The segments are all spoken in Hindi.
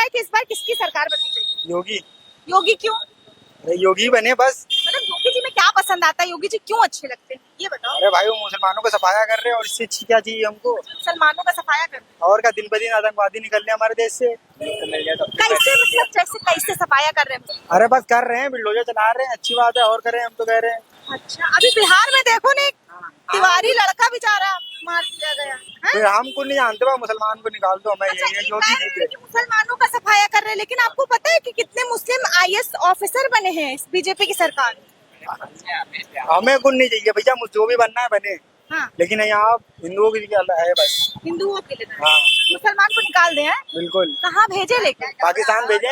है कि इस बार किसकी सरकार बननी चाहिए? योगी। योगी क्यों? अरे योगी बने बस। मतलब योगी जी में क्या पसंद आता है? योगी जी क्यों अच्छे लगते हैं ये बताओ। अरे भाई वो मुसलमानों को सफाया कर रहे हैं और इससे अच्छी क्या चाहिए हमको। मुसलमानों का सफाया कर और क्या दिन ब दिन आतंकवादी निकल रहे हैं हमारे देश से। कैसे, मतलब जैसे कैसे सफाया कर रहे हैं? अरे बस कर रहे हैं, बिल्डोजर चला रहे हैं, अच्छी बात है, और करें हम तो कह रहे हैं। अच्छा, अभी बिहार में देखो ना, एक तिवारी लड़का बेचारा मार दिया गया है। फिर हमको नहीं जानते, बा मुसलमान को निकाल दो हमें, अच्छा, ये एक योगी बात जी है थे। कि मुसलमानों का सफाया कर रहे हैं, लेकिन आपको पता है कि कितने मुस्लिम आईएएस ऑफिसर बने हैं इस बीजेपी की सरकार में? हमें कुछ नहीं चाहिए भैया, जो भी बनना है बने, हाँ, लेकिन यहाँ हिंदुओं की क्या है बस। हिंदुओं के लिए हाँ मुसलमान को निकाल दें हैं? बिल्कुल। कहाँ भेजे लेके? पाकिस्तान भेजे।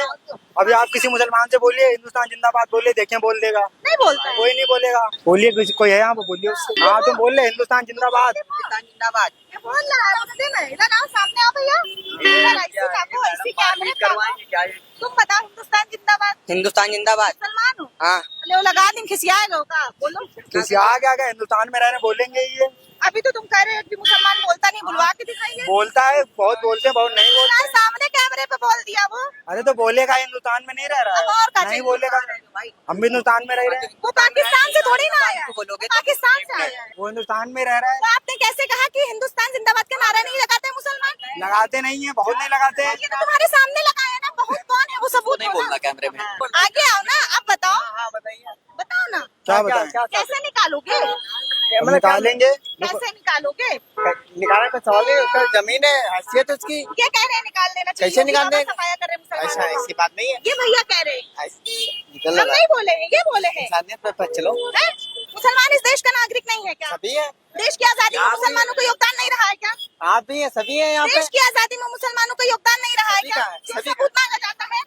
अभी आप किसी मुसलमान से बोलिए हिंदुस्तान जिंदाबाद बोलिए, देखें बोल देगा। नहीं बोलता है। कोई नहीं बोलेगा। बोलिए कोई है यहाँ पे, बोलिए उससे। हाँ तुम बोल रहे हिंदुस्तान जिंदाबाद। जिंदाबाद ये बोल रहा है, मुस्लिम है। इधर आओ, सामने आओ भैया, इधर ऐसी काको, ऐसी कैमरे काको। तुम बताओ हिंदुस्तान जिंदाबाद। हिंदुस्तान जिंदाबाद। मुसलमान हो? हाँ। ले वो लगा दिन खिसियाएगा का, बोलो। किसी आ गया हिंदुस्तान में रहने बोलेंगे ये। अभी तो तुम कह रहे हो कि मुसलमान बोलता नहीं, बुलवा के दिखाइए। बोलता है, बहुत बोलते हैं, बहुत नहीं बोलते। सामने कैमरे पे बोल दिया वो। अरे तो बोलेगा, हिंदुस्तान में नहीं रह रहा अब और क्या है, नहीं चाहिए? बोलेगा। हम भी हिंदुस्तान में रह रहे हैं। वो पाकिस्तान से थोड़ी ना आया है। बोलोगे वो पाकिस्तान से आया है। वो हिंदुस्तान में रह रहा तो आपने कैसे कहा कि हिंदुस्तान जिंदाबाद का नारा नहीं लगाते मुसलमान? है। लगाते नहीं है, बहुत नहीं लगाते हैं। ये तो तुम्हारे सामने लगाया ना, बहुत कौन है वो सबूत नहीं दो ना। बोलना कैमरे में। आगे आओ ना, आप बताओ। बताओ ना, क्या बताएं? कैसे निकालोगे? हम निकालेंगे। कैसे निकालोगे? निकालने का सवाल है, उसका जमीन है, हैसियत उसकी। ये कह रहे हैं निकाल देना चाहिए। कैसे निकाल योगी बाबा दें? सफाया कर रहे हैं ऐसा मुसलमानों ऐसी को। बात नहीं है। ये भैया कह रहे हैं, निकल हम नहीं बोले हैं, ये बोले हैं। इंसानियत पे चलो। हैं? मुसलमान इस देश का नागरिक नहीं है क्या? सभी है, देश की आजादी में मुसलमानों का योगदान नहीं रहा है क्या? आप भी है, सभी है यहाँ पे। देश की आजादी में मुसलमानों का योगदान नहीं रहा है सभी क्या? का है, ये सभी सबूत मांगा जाता है।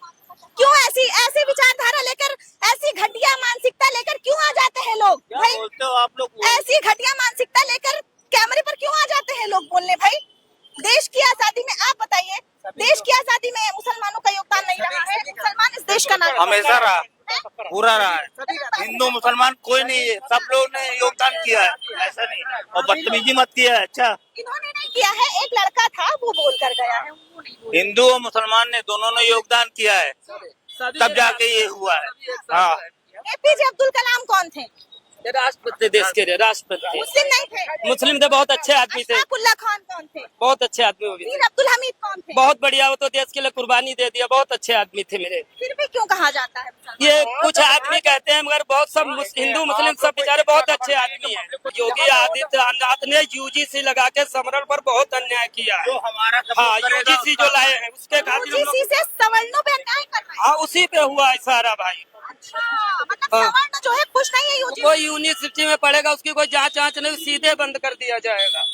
क्यों ऐसी ऐसी विचारधारा लेकर, ऐसी घटिया मानसिकता लेकर क्यों आ जाते हैं लोग? भाई बोलते हो आप लोग? ऐसी घटिया मानसिकता लेकर कैमरे पर क्यों आ जाते हैं लोग बोलने? भाई देश की आजादी में आप बताइए, देश की आजादी में मुसलमानों का योगदान नहीं रहा है? मुसलमान इस देश का नागरिक हमेशा रहा, है? पूरा रहा है। हिंदू मुसलमान कोई नहीं है, सब लोगों ने योगदान किया है, ऐसा नहीं। और बदतमीजी मत किया है। अच्छा, इन्होंने नहीं किया है, एक लड़का था वो बोल कर गया है, वो नहीं बोला। हिंदू और मुसलमान ने दोनों ने योगदान किया है, तब जाके ये हुआ है। हाँ, एपीजे अब्दुल कलाम कौन थे? राष्ट्रपति, देश के राष्ट्रपति। मुस्लिम नहीं थे? मुस्लिम थे, बहुत अच्छे आदमी थे, अशफाकुल्ला खान कौन थे? बहुत अच्छे आदमी वो भी थे। मीर अब्दुल हमीद कौन थे? बहुत बढ़िया, वो तो देश के लिए कुर्बानी दे दिया, बहुत अच्छे आदमी थे मेरे। फिर भी क्यों कहा जाता है मुसलमान? ये कुछ आदमी कहते हैं, मगर बहुत सब हिंदू मुस्लिम सब बेचारे बहुत अच्छे आदमी हैं। योगी आदित्यनाथ ने यूजीसी लगा के समरण पर बहुत अन्याय किया है। हाँ, यूजीसी जो लाए हैं उसके खातिर हम यूजीसी लोग- से सवर्णों पे अन्याय कर रहा है। हाँ, उसी पे हुआ है सारा भाई। अच्छा, मतलब हाँ। सवर्ण जो है खुश नहीं है यूजीसी। कोई यूनिवर्सिटी में पढ़ेगा उसकी कोई जांच नहीं, सीधे बंद कर दिया जाएगा।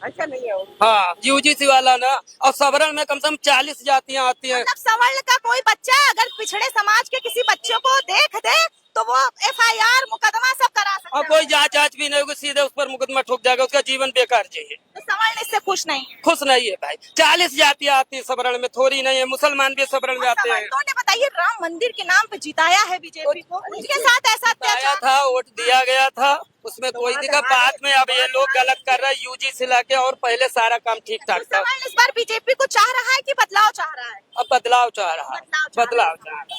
अच्छा नहीं है वो। हाँ, यूजीसी वाला ना। और सवरण में कम से कम 40 जातियां आती हैं। मतलब सवर्ण का कोई बच्चा अगर पिछड़े समाज के किसी बच्चे को देख दे तो वो एफआईआर मुकदमा सब करा सकता और है। कोई जांच भी नहीं होगी, सीधे उस पर मुकदमा ठोक जाएगा, उसका जीवन बेकार चाहिए। तो सवर्ण इससे खुश नहीं है। खुश नहीं है भाई। 40 जातियां आती है सवरण में, थोड़ी नहीं है। मुसलमान भी सवरण में आते हैं। सवर्णों ने बताइए राम मंदिर के नाम पे जिताया है बीजेपी को, उनके साथ ऐसा आया अत्याचार। था, वोट दिया गया था, उसमें कोई दिक्कत बाद में। अब ये लोग गलत कर रहे हैं यूजीसी लाके, और पहले सारा काम ठीक तो ठाक था। सवर्ण इस बार बीजेपी को चाह रहा है कि बदलाव चाह रहा है? अब बदलाव चाह रहा है, बदलाव चाह रहा है। बदलाव चाह रहा है।